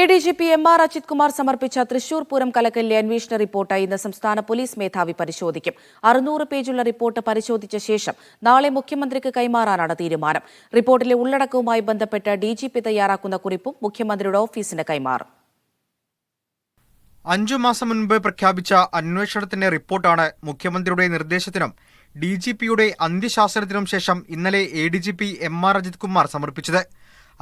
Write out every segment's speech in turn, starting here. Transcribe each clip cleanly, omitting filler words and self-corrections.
ADGP എം.ആർ. Ajith Kumar സമർപ്പിച്ച തൃശൂർ പൂരം കലക്കലിലെ അന്വേഷണ report ഇന്ന് സംസ്ഥാന പോലീസ് മേധാവി പരിശോധിക്കും. 600 പേജുള്ള റിപ്പോർട്ട് പരിശോധിച്ച ശേഷം നാളെ മുഖ്യമന്ത്രിക്ക് കൈമാറാനാണ് തീരുമാനം. റിപ്പോർട്ടിലെ ഉള്ളടക്കവുമായി ബന്ധപ്പെട്ട് ഡിജിപി തയ്യാറാക്കുന്ന കുറിപ്പും മുഖ്യമന്ത്രിയുടെ ഓഫീസിന് കൈമാറും. 5 മാസം മുൻപ് പ്രഖ്യാപിച്ച അന്വേഷണത്തിന്റെ റിപ്പോർട്ടാണ് മുഖ്യമന്ത്രിയുടെ നിർദ്ദേശത്തിനും ഡിജിപിയുടെ അന്ത്യശാസനത്തിനും ശേഷം ഇന്നലെ എഡിജിപി എം.ആർ. അജിത് കുമാർ സമർപ്പിച്ചത്.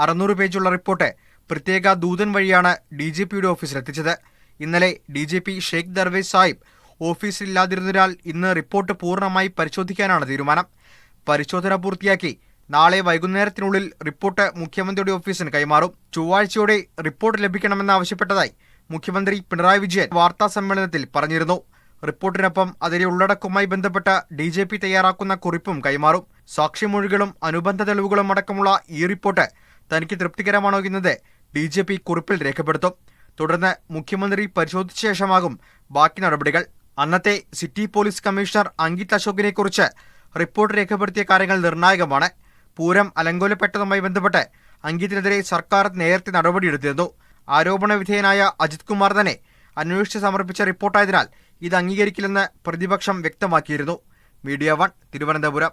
600 പേജുള്ള റിപ്പോർട്ട് പ്രത്യേക ദൂതൻ വഴിയാണ് ഡിജിപിയുടെ ഓഫീസിലെത്തിച്ചത്. ഇന്നലെ ഡിജിപി ഷെയ്ഖ് ദർവേസ് സാഹിബ് ഓഫീസിലില്ലാതിരുന്നതിനാൽ ഇന്ന് റിപ്പോർട്ട് പൂർണ്ണമായി പരിശോധിക്കാനാണ് തീരുമാനം. പരിശോധന പൂർത്തിയാക്കി നാളെ വൈകുന്നേരത്തിനുള്ളിൽ റിപ്പോർട്ട് മുഖ്യമന്ത്രിയുടെ ഓഫീസിന് കൈമാറും. ചൊവ്വാഴ്ചയോടെ റിപ്പോർട്ട് ലഭിക്കണമെന്നാവശ്യപ്പെട്ടതായി മുഖ്യമന്ത്രി പിണറായി വിജയൻ വാർത്താ സമ്മേളനത്തിൽ പറഞ്ഞിരുന്നു. റിപ്പോർട്ടിനൊപ്പം അതിലെ ഉള്ളടക്കവുമായി ബന്ധപ്പെട്ട് ഡിജിപി തയ്യാറാക്കുന്ന കുറിപ്പും കൈമാറും. സാക്ഷിമൊഴികളും അനുബന്ധ തെളിവുകളും അടക്കമുള്ള ഈ റിപ്പോർട്ട് തനിക്ക് തൃപ്തികരമാണോ എന്നത് ഡിജിപി കുറിപ്പിൽ രേഖപ്പെടുത്തും. തുടർന്ന് മുഖ്യമന്ത്രി പരിശോധിച്ച ശേഷമാകും ബാക്കി നടപടികൾ. അന്നത്തെ സിറ്റി പോലീസ് കമ്മീഷണർ അങ്കിത് അശോകിനെക്കുറിച്ച് റിപ്പോർട്ട് രേഖപ്പെടുത്തിയ കാര്യങ്ങൾ നിർണായകമാണ്. പൂരം അലങ്കോലപ്പെട്ടതുമായി ബന്ധപ്പെട്ട് അങ്കിത്തിനെതിരെ സർക്കാർ നേരത്തെ നടപടിയെടുത്തിരുന്നു. ആരോപണ വിധേയനായ അജിത് കുമാർ തന്നെ അന്വേഷിച്ച് സമർപ്പിച്ച റിപ്പോർട്ടായതിനാൽ ഇത് അംഗീകരിക്കില്ലെന്ന് പ്രതിപക്ഷം വ്യക്തമാക്കിയിരുന്നു. മീഡിയ 1 തിരുവനന്തപുരം.